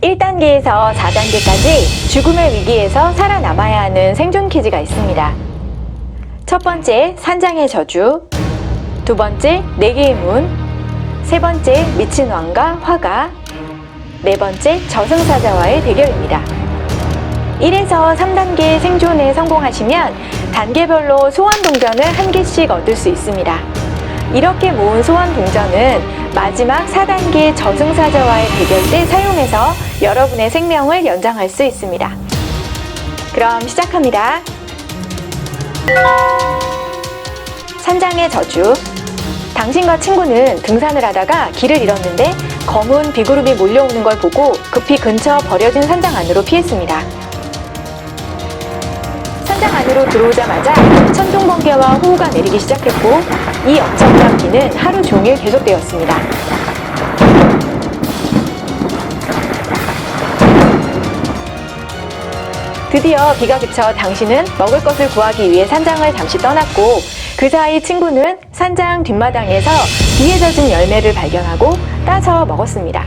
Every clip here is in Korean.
1단계에서 4단계까지 죽음의 위기에서 살아남아야 하는 생존 퀴즈가 있습니다. 첫 번째, 산장의 저주. 두 번째, 네 개의 문. 세 번째, 미친 왕과 화가. 네 번째, 저승사자와의 대결입니다. 1에서 3단계 생존에 성공하시면 단계별로 소원 동전을 한 개씩 얻을 수 있습니다. 이렇게 모은 소원 동전은 마지막 4단계 저승사자와의 대결 때 사용해서 여러분의 생명을 연장할 수 있습니다. 그럼 시작합니다. 산장의 저주. 당신과 친구는 등산을 하다가 길을 잃었는데 검은 비구름이 몰려오는 걸 보고 급히 근처 버려진 산장 안으로 피했습니다. 산장 안으로 들어오자마자 천둥번개와 호우가 내리기 시작했고 이 엄청난 비는 하루 종일 계속되었습니다. 드디어 비가 그쳐 당신은 먹을 것을 구하기 위해 산장을 잠시 떠났고 그 사이 친구는 산장 뒷마당에서 비에 젖은 열매를 발견하고 따서 먹었습니다.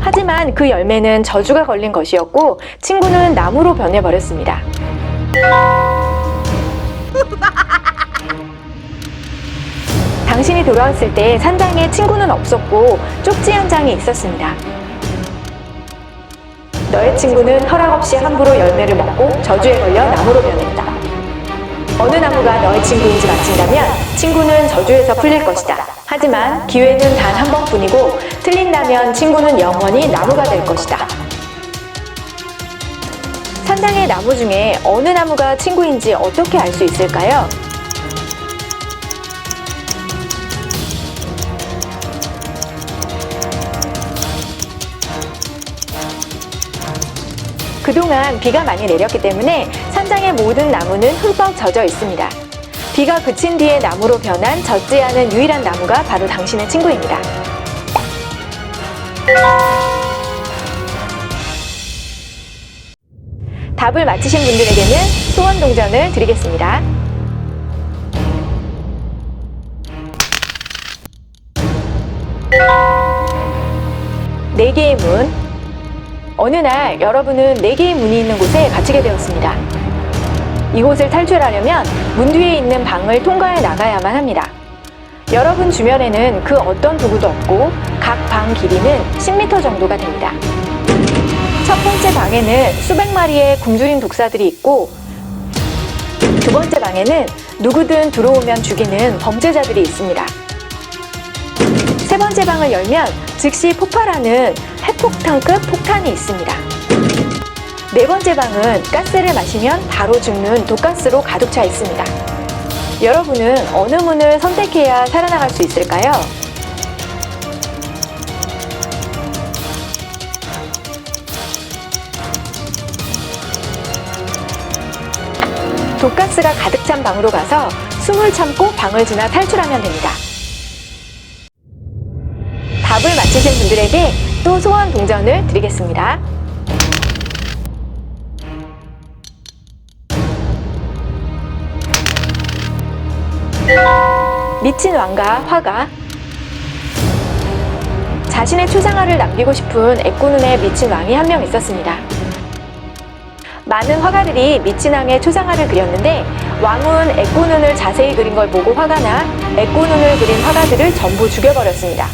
하지만 그 열매는 저주가 걸린 것이었고 친구는 나무로 변해버렸습니다. 당신이 돌아왔을 때 산장에 친구는 없었고 쪽지 한 장이 있었습니다. 너의 친구는 허락 없이 함부로 열매를 먹고 저주에 걸려 나무로 변했다. 어느 나무가 너의 친구인지 맞힌다면 친구는 저주에서 풀릴 것이다. 하지만 기회는 단 한 번뿐이고 틀린다면 친구는 영원히 나무가 될 것이다. 산장의 나무 중에 어느 나무가 친구인지 어떻게 알 수 있을까요? 그동안 비가 많이 내렸기 때문에 산장의 모든 나무는 흠뻑 젖어 있습니다. 비가 그친 뒤에 나무로 변한 젖지 않은 유일한 나무가 바로 당신의 친구입니다. 답을 맞히신 분들에게는 소원 동전을 드리겠습니다. 네 개의 문. 어느 날 여러분은 4개의 문이 있는 곳에 갇히게 되었습니다. 이곳을 탈출하려면 문 뒤에 있는 방을 통과해 나가야만 합니다. 여러분 주변에는 그 어떤 도구도 없고 각 방 길이는 10m 정도가 됩니다. 첫 번째 방에는 수백 마리의 굶주린 독사들이 있고 두 번째 방에는 누구든 들어오면 죽이는 범죄자들이 있습니다. 세 번째 방을 열면 즉시 폭발하는 핵폭탄급 폭탄이 있습니다. 네 번째 방은 가스를 마시면 바로 죽는 독가스로 가득 차 있습니다. 여러분은 어느 문을 선택해야 살아나갈 수 있을까요? 독가스가 가득 찬 방으로 가서 숨을 참고 방을 지나 탈출하면 됩니다. 답을 맞히신 분들에게 또 소원 동전을 드리겠습니다. 미친 왕과 화가. 자신의 초상화를 남기고 싶은 애꾸눈의 미친 왕이 한 명 있었습니다. 많은 화가들이 미친 왕의 초상화를 그렸는데 왕은 애꾸눈을 자세히 그린 걸 보고 화가 나 애꾸눈을 그린 화가들을 전부 죽여버렸습니다.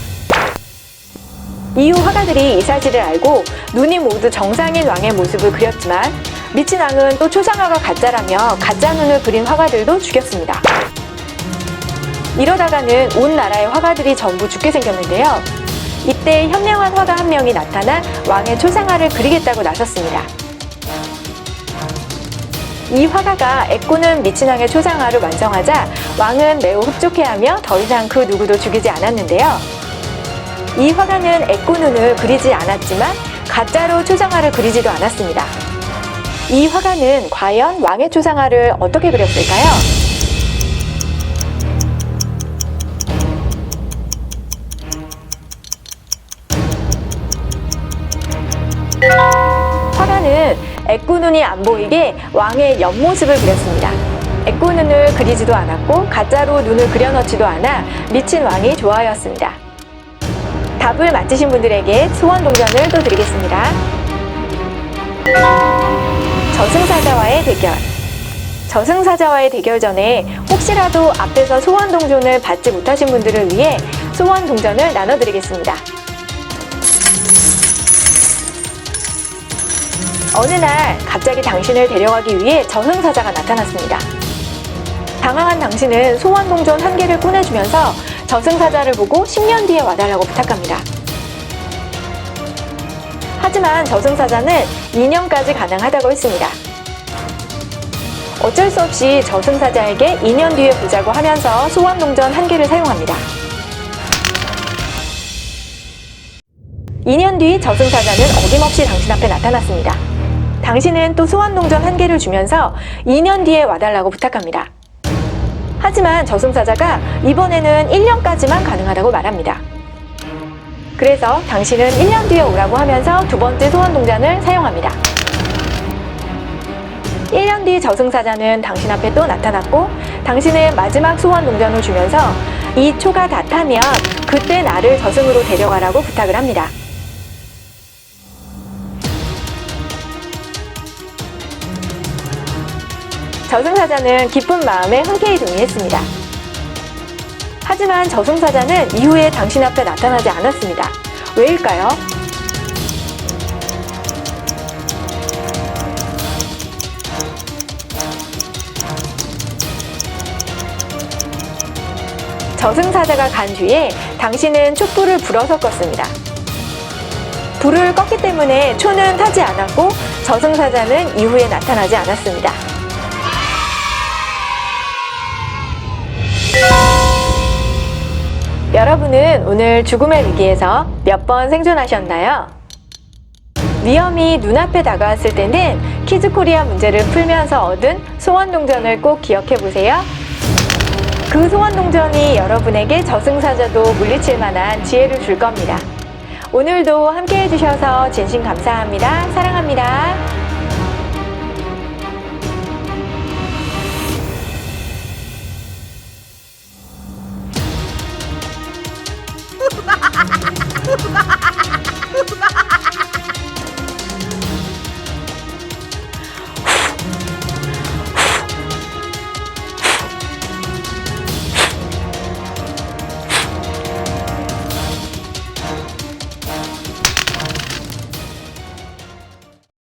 이후 화가들이 이 사실을 알고 눈이 모두 정상인 왕의 모습을 그렸지만 미친 왕은 또 초상화가 가짜라며 가짜 눈을 그린 화가들도 죽였습니다. 이러다가는 온 나라의 화가들이 전부 죽게 생겼는데요. 이때 현명한 화가 한 명이 나타나 왕의 초상화를 그리겠다고 나섰습니다. 이 화가가 애꾸는 미친 왕의 초상화를 완성하자 왕은 매우 흡족해하며 더 이상 그 누구도 죽이지 않았는데요. 이 화가는 애꾸눈을 그리지 않았지만 가짜로 초상화를 그리지도 않았습니다. 이 화가는 과연 왕의 초상화를 어떻게 그렸을까요? 화가는 애꾸눈이 안 보이게 왕의 옆모습을 그렸습니다. 애꾸눈을 그리지도 않았고 가짜로 눈을 그려넣지도 않아 미친 왕이 좋아하였습니다. 답을 맞히신 분들에게 소원 동전을 또 드리겠습니다. 저승사자와의 대결. 저승사자와의 대결 전에 혹시라도 앞에서 소원 동전을 받지 못하신 분들을 위해 소원 동전을 나눠드리겠습니다. 어느 날 갑자기 당신을 데려가기 위해 저승사자가 나타났습니다. 당황한 당신은 소원 동전 1개를 꺼내주면서 저승사자를 보고 10년 뒤에 와달라고 부탁합니다. 하지만 저승사자는 2년까지 가능하다고 했습니다. 어쩔 수 없이 저승사자에게 2년 뒤에 보자고 하면서 소원 동전 1개를 사용합니다. 2년 뒤 저승사자는 어김없이 당신 앞에 나타났습니다. 당신은 또 소원 동전 1개를 주면서 2년 뒤에 와달라고 부탁합니다. 하지만 저승사자가 이번에는 1년까지만 가능하다고 말합니다. 그래서 당신은 1년 뒤에 오라고 하면서 두 번째 소원 동전을 사용합니다. 1년 뒤 저승사자는 당신 앞에 또 나타났고 당신의 마지막 소원 동전을 주면서 이 초가 다 타면 그때 나를 저승으로 데려가라고 부탁을 합니다. 저승사자는 기쁜 마음에 흔쾌히 동의했습니다. 하지만 저승사자는 이후에 당신 앞에 나타나지 않았습니다. 왜일까요? 저승사자가 간 뒤에 당신은 촛불을 불어서 껐습니다. 불을 껐기 때문에 초는 타지 않았고 저승사자는 이후에 나타나지 않았습니다. 여러분은 오늘 죽음의 위기에서 몇 번 생존하셨나요? 위험이 눈앞에 다가왔을 때는 키즈코리아 문제를 풀면서 얻은 소원 동전을 꼭 기억해 보세요. 그 소원 동전이 여러분에게 저승사자도 물리칠 만한 지혜를 줄 겁니다. 오늘도 함께 해주셔서 진심 감사합니다. 사랑합니다. Ha ha ha ha!